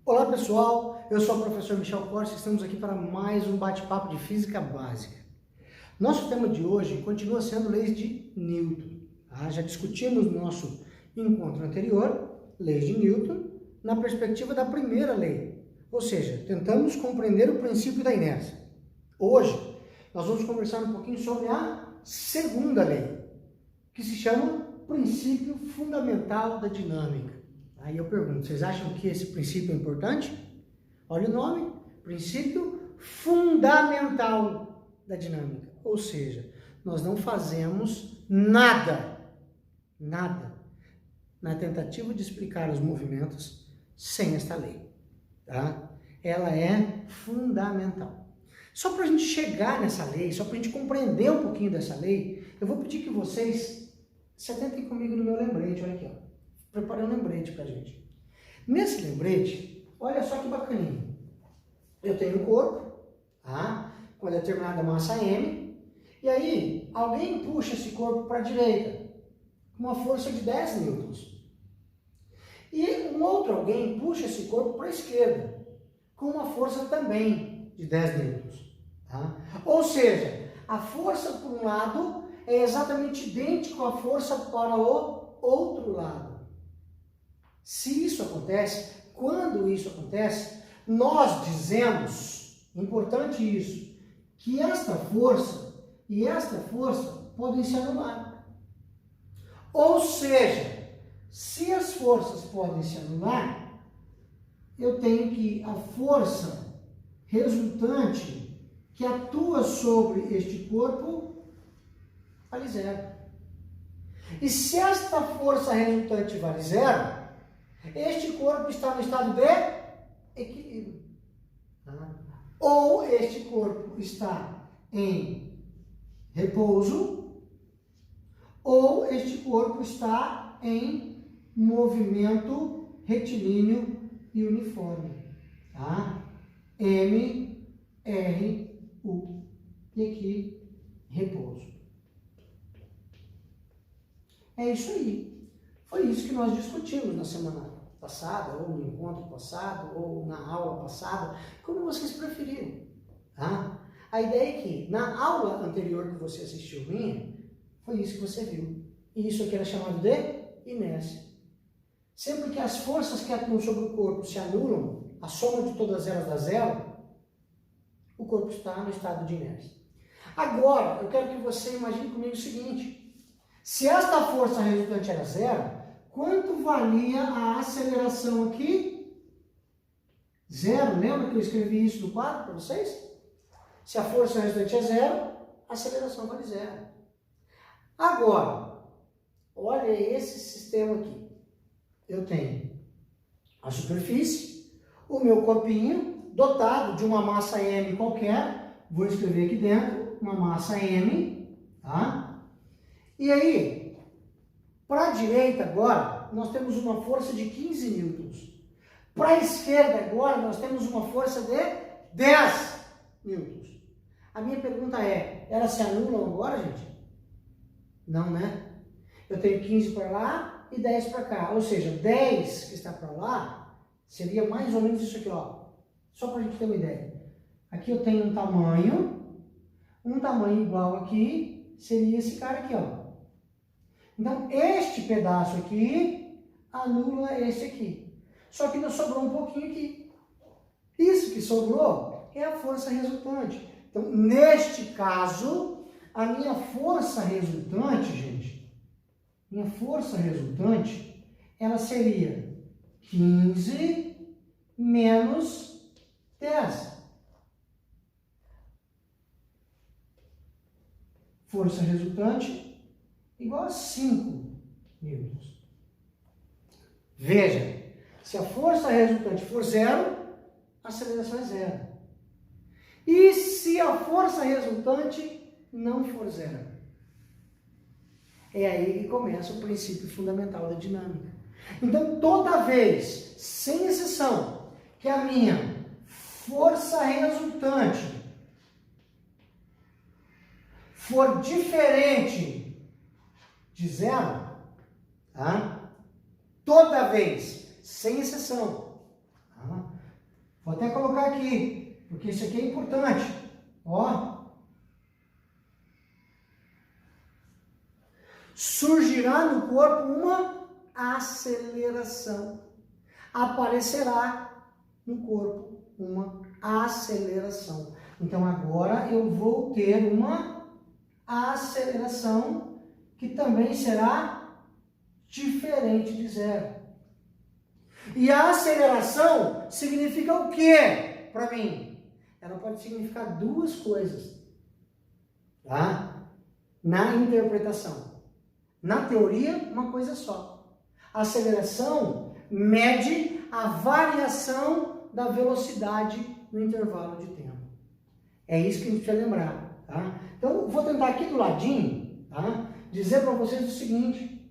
Olá pessoal, eu sou o professor Michel Corsi e estamos aqui para mais um bate-papo de Física Básica. Nosso tema de hoje continua sendo leis de Newton. Já discutimos no nosso encontro anterior, leis de Newton, na perspectiva da primeira lei, ou seja, tentamos compreender o princípio da inércia. Hoje, nós vamos conversar um pouquinho sobre a segunda lei, que se chama princípio fundamental da dinâmica. Aí eu pergunto, vocês acham que esse princípio é importante? Olha o nome, princípio fundamental da dinâmica. Ou seja, nós não fazemos nada na tentativa de explicar os movimentos sem esta lei. Tá? Ela é fundamental. Só para a gente chegar nessa lei, só para a gente compreender um pouquinho dessa lei, eu vou pedir que vocês se atentem comigo no meu lembrete. Olha aqui, ó. Preparei um lembrete para a gente. Nesse lembrete, olha só que bacaninha. Eu tenho um corpo, com uma determinada massa M, e aí alguém puxa esse corpo para a direita, com uma força de 10 newtons. E um outro alguém puxa esse corpo para a esquerda, com uma força também de 10 newtons. Ou seja, a força por um lado é exatamente idêntica à força para o outro lado. Se isso acontece, quando isso acontece, nós dizemos, importante isso, que esta força e esta força podem se anular. Ou seja, se as forças podem se anular, eu tenho que a força resultante que atua sobre este corpo vale zero. E se esta força resultante vale zero, este corpo está no estado de equilíbrio. Ou este corpo está em repouso, ou este corpo está em movimento retilíneo e uniforme. M, R, U. E aqui, repouso. É isso aí. Foi isso que nós discutimos na semana passada, ou no encontro passado, ou na aula passada, como vocês preferiram. A ideia é que na aula anterior que você assistiu minha, foi isso que você viu. E isso aqui era chamado de inércia. Sempre que as forças que atuam sobre o corpo se anulam, a soma de todas elas dá zero, o corpo está no estado de inércia. Agora, eu quero que você imagine comigo o seguinte: se esta força resultante era zero, quanto valia a aceleração aqui? Zero. Lembra que eu escrevi isso no quadro para vocês? Se a força resultante é zero, a aceleração vale zero. Agora, olha esse sistema aqui. Eu tenho a superfície, o meu corpinho, dotado de uma massa M qualquer. Vou escrever aqui dentro, uma massa M. E aí, para a direita agora, nós temos uma força de 15 newtons. Para a esquerda agora, nós temos uma força de 10 newtons. A minha pergunta é, elas se anulam agora, gente? Não, né? Eu tenho 15 para lá e 10 para cá. Ou seja, 10 que está para lá, seria mais ou menos isso aqui, ó. Só para a gente ter uma ideia. Aqui eu tenho um tamanho igual aqui, seria esse cara aqui, ó. Então, este pedaço aqui anula esse aqui. Só que nos sobrou um pouquinho aqui. Isso que sobrou é a força resultante. Então, neste caso, a minha força resultante, gente, ela seria 15 menos 10. Força resultante igual a 5 newtons. Veja, se a força resultante for zero, a aceleração é zero. E se a força resultante não for zero? É aí que começa o princípio fundamental da dinâmica. Então, toda vez, sem exceção, que a minha força resultante for diferente de zero, toda vez, sem exceção, Vou até colocar aqui, porque isso aqui é importante. Ó. Surgirá no corpo uma aceleração. Aparecerá no corpo uma aceleração. Então agora eu vou ter uma aceleração que também será diferente de zero. E a aceleração significa o quê para mim? Ela pode significar duas coisas, tá? Na interpretação. Na teoria, uma coisa só. A aceleração mede a variação da velocidade no intervalo de tempo. É isso que a gente precisa lembrar, tá? Então, vou tentar aqui do ladinho, tá? Dizer para vocês o seguinte: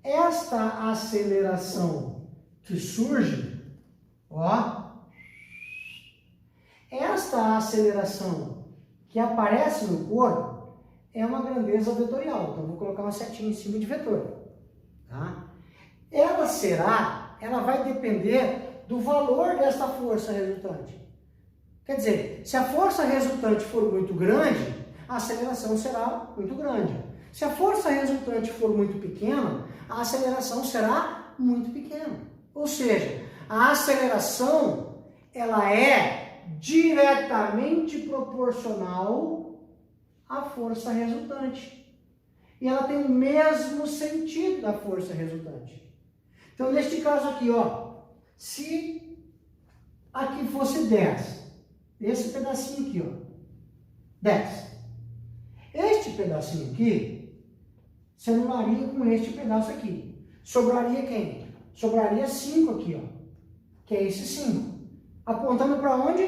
esta aceleração que surge, ó, esta aceleração que aparece no corpo é uma grandeza vetorial. Então, vou colocar uma setinha em cima de vetor, tá? Ela vai depender do valor desta força resultante. Quer dizer, se a força resultante for muito grande, a aceleração será muito grande. Se a força resultante for muito pequena, a aceleração será muito pequena. Ou seja, a aceleração, ela é diretamente proporcional à força resultante. E ela tem o mesmo sentido da força resultante. Então, neste caso aqui, ó, se aqui fosse 10, esse pedacinho aqui, ó, 10. Este pedacinho aqui se anularia com este pedaço aqui. Sobraria quem? Sobraria 5 aqui, ó, que é esse 5. Apontando para onde?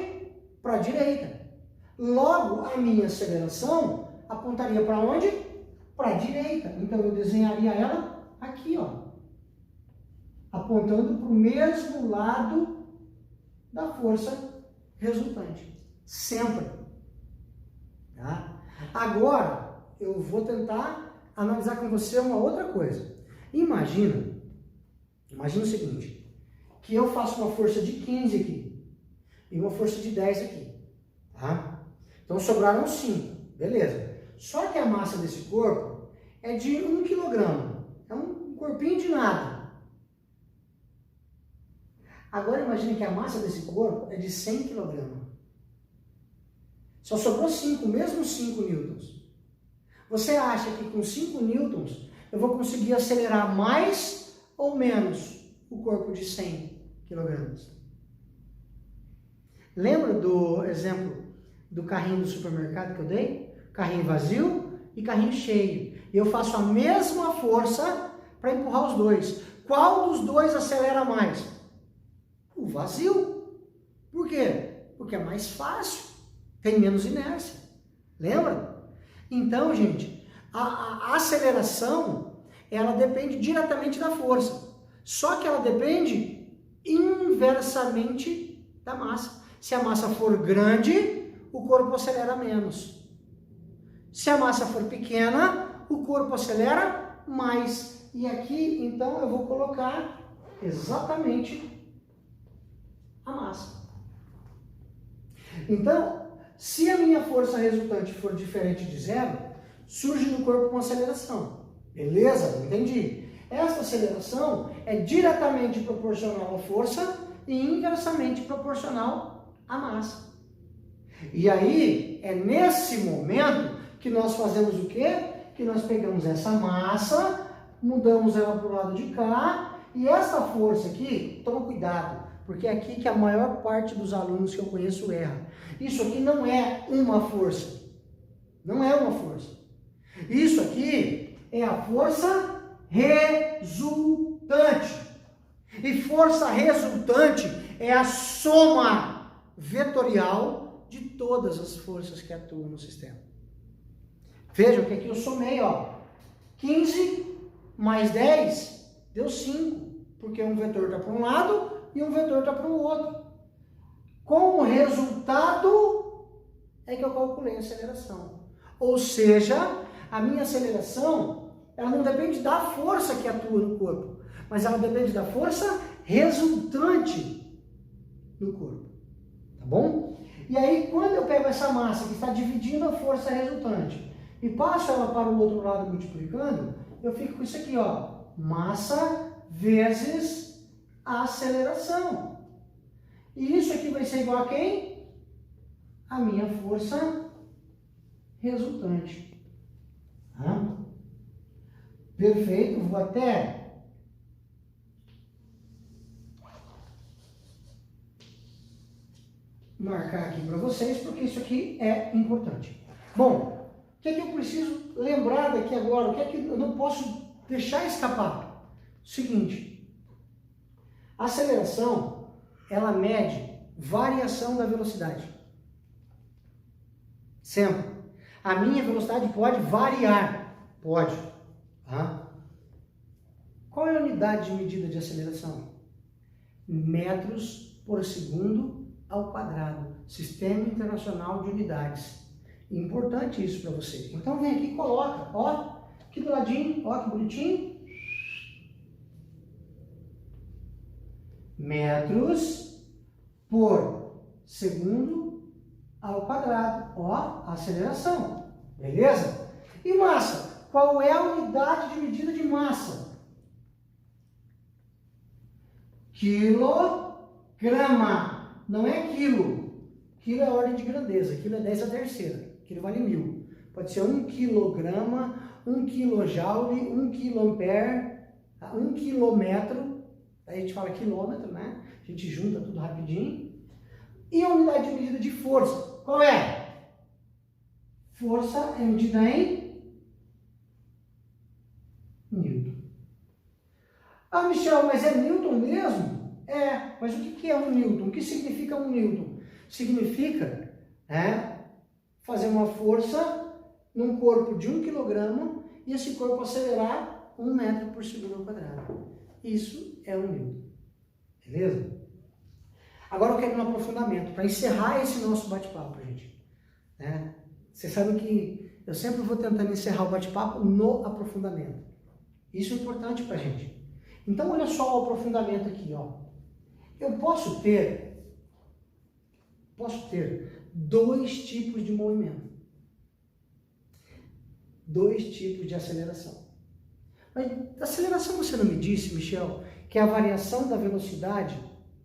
Para a direita. Logo, a minha aceleração apontaria para onde? Para a direita. Então, eu desenharia ela aqui, ó, apontando para o mesmo lado da força resultante. Sempre. Tá? Agora, eu vou tentar analisar com você uma outra coisa. Imagina o seguinte, que eu faço uma força de 15 aqui e uma força de 10 aqui. Tá? Então, sobraram 5. Beleza. Só que a massa desse corpo é de 1 kg. É um corpinho de nada. Agora imagine que a massa desse corpo é de 100 kg. Só sobrou 5, mesmo 5 newtons. Você acha que com 5 newtons eu vou conseguir acelerar mais ou menos o corpo de 100 kg? Lembra do exemplo do carrinho do supermercado que eu dei? Carrinho vazio e carrinho cheio. E eu faço a mesma força para empurrar os dois. Qual dos dois acelera mais? O vazio. Por quê? Porque é mais fácil, tem menos inércia. Lembra? Então, gente, a aceleração, ela depende diretamente da força. Só que ela depende inversamente da massa. Se a massa for grande, o corpo acelera menos. Se a massa for pequena, o corpo acelera mais. E aqui, então, eu vou colocar exatamente a massa. Então, se a minha força resultante for diferente de zero, surge no corpo uma aceleração. Beleza? Entendi. Essa aceleração é diretamente proporcional à força e inversamente proporcional à massa. E aí, é nesse momento que nós fazemos o quê? Que nós pegamos essa massa, mudamos ela para o lado de cá, e essa força aqui, toma cuidado, porque é aqui que a maior parte dos alunos que eu conheço erra. Isso aqui não é uma força. Não é uma força. Isso aqui é a força resultante. E força resultante é a soma vetorial de todas as forças que atuam no sistema. Vejam que aqui eu somei, ó. 15 mais 10 deu 5. Porque um vetor está para um lado e um vetor está para o outro. Com o resultado é que eu calculei a aceleração. Ou seja, a minha aceleração, ela não depende da força que atua no corpo, mas ela depende da força resultante no corpo. tá bom? E aí, quando eu pego essa massa que está dividindo a força resultante e passo ela para o outro lado multiplicando, eu fico com isso aqui, ó, massa vezes aceleração. E isso aqui vai ser igual a quem? A minha força resultante. Tá? Perfeito, vou até marcar aqui para vocês, porque isso aqui é importante. Bom, o que é que eu preciso lembrar daqui agora? O que é que eu não posso deixar escapar? Seguinte, a aceleração, ela mede variação da velocidade. Sempre. A minha velocidade pode variar. Pode. Tá? Qual é a unidade de medida de aceleração? Metros por segundo ao quadrado. Sistema Internacional de Unidades. Importante isso para você. Então vem aqui e coloca. Ó, aqui do ladinho. Ó, que bonitinho. Metros por segundo ao quadrado. Ó, aceleração. Beleza? E massa? Qual é a unidade de medida de massa? Quilograma. Não é quilo. Quilo é a ordem de grandeza. Quilo é 10 a terceira. Quilo vale 1000. Pode ser 1 quilograma, 1 quilojoule, 1 quiloampere, 1 quilômetro. Aí a gente fala quilômetro, né? A gente junta tudo rapidinho. E a unidade de medida de força? Qual é? Força é medida em Newton. Ah, Michel, mas é Newton mesmo? É, mas o que é um Newton? O que significa um Newton? Significa fazer uma força num corpo de 1 quilograma e esse corpo acelerar 1 metro por segundo ao quadrado. Isso é um Newton. Beleza? Agora eu quero ir no aprofundamento, para encerrar esse nosso bate-papo, gente. Vocês sabem que eu sempre vou tentando encerrar o bate-papo no aprofundamento. Isso é importante para a gente. Então, olha só o aprofundamento aqui, ó. Eu posso ter 2 tipos de movimento. 2 tipos de aceleração. Mas aceleração você não me disse, Michel, que é a variação da velocidade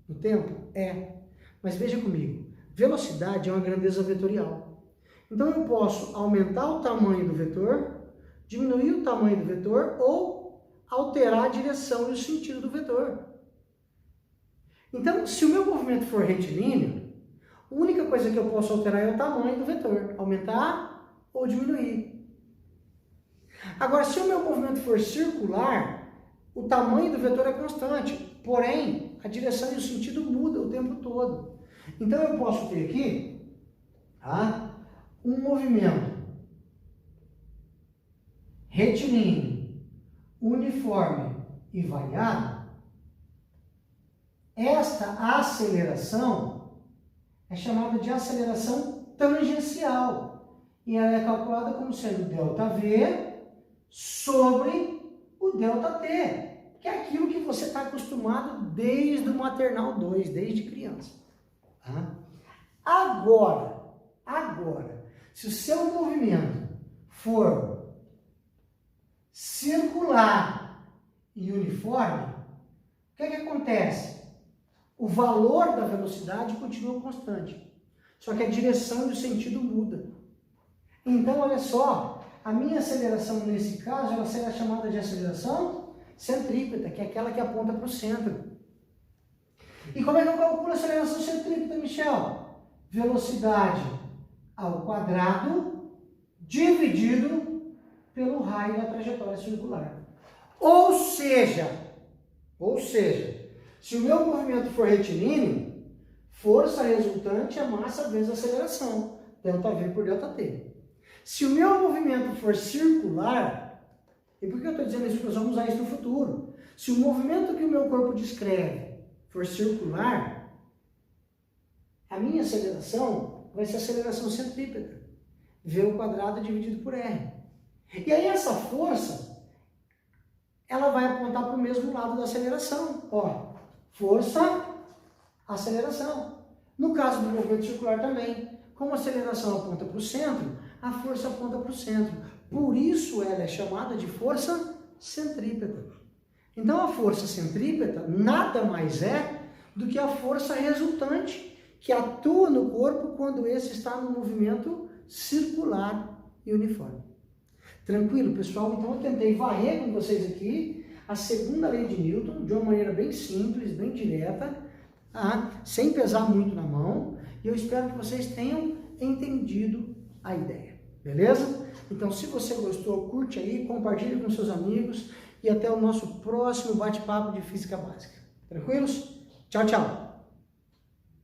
no tempo? É. Mas veja comigo, velocidade é uma grandeza vetorial. Então eu posso aumentar o tamanho do vetor, diminuir o tamanho do vetor ou alterar a direção e o sentido do vetor. Então, se o meu movimento for retilíneo, a única coisa que eu posso alterar é o tamanho do vetor, aumentar ou diminuir. Agora, se o meu movimento for circular, o tamanho do vetor é constante, porém, a direção e o sentido mudam o tempo todo. Então, eu posso ter aqui um movimento retilíneo, uniforme e variado. Esta aceleração é chamada de aceleração tangencial e ela é calculada como sendo ΔV sobre o ΔT, que é aquilo que você está acostumado desde o maternal 2, desde criança. Agora, se o seu movimento for circular e uniforme, o que acontece? O valor da velocidade continua constante, só que a direção e o sentido muda. Então, olha só, a minha aceleração nesse caso, ela será chamada de aceleração centrípeta, que é aquela que aponta para o centro. E como é que eu calculo a aceleração centrípeta, Michel? Velocidade ao quadrado dividido pelo raio da trajetória circular. Ou seja, se o meu movimento for retilíneo, força resultante é massa vezes aceleração, ΔV por ΔT. Se o meu movimento for circular, e por que eu estou dizendo isso? Porque nós vamos usar isso no futuro. Se o movimento que o meu corpo descreve for circular, a minha aceleração vai ser aceleração centrípeta, V ao quadrado dividido por R. E aí essa força, ela vai apontar para o mesmo lado da aceleração. Ó, força, aceleração. No caso do movimento circular também, como a aceleração aponta para o centro, a força aponta para o centro. Por isso ela é chamada de força centrípeta. Então a força centrípeta nada mais é do que a força resultante que atua no corpo quando esse está no movimento circular e uniforme. Tranquilo, pessoal? Então eu tentei varrer com vocês aqui a segunda lei de Newton de uma maneira bem simples, bem direta, sem pesar muito na mão, e eu espero que vocês tenham entendido a ideia, beleza? Então, se você gostou, curte aí, compartilhe com seus amigos e até o nosso próximo bate-papo de Física Básica. Tranquilos? Tchau, tchau!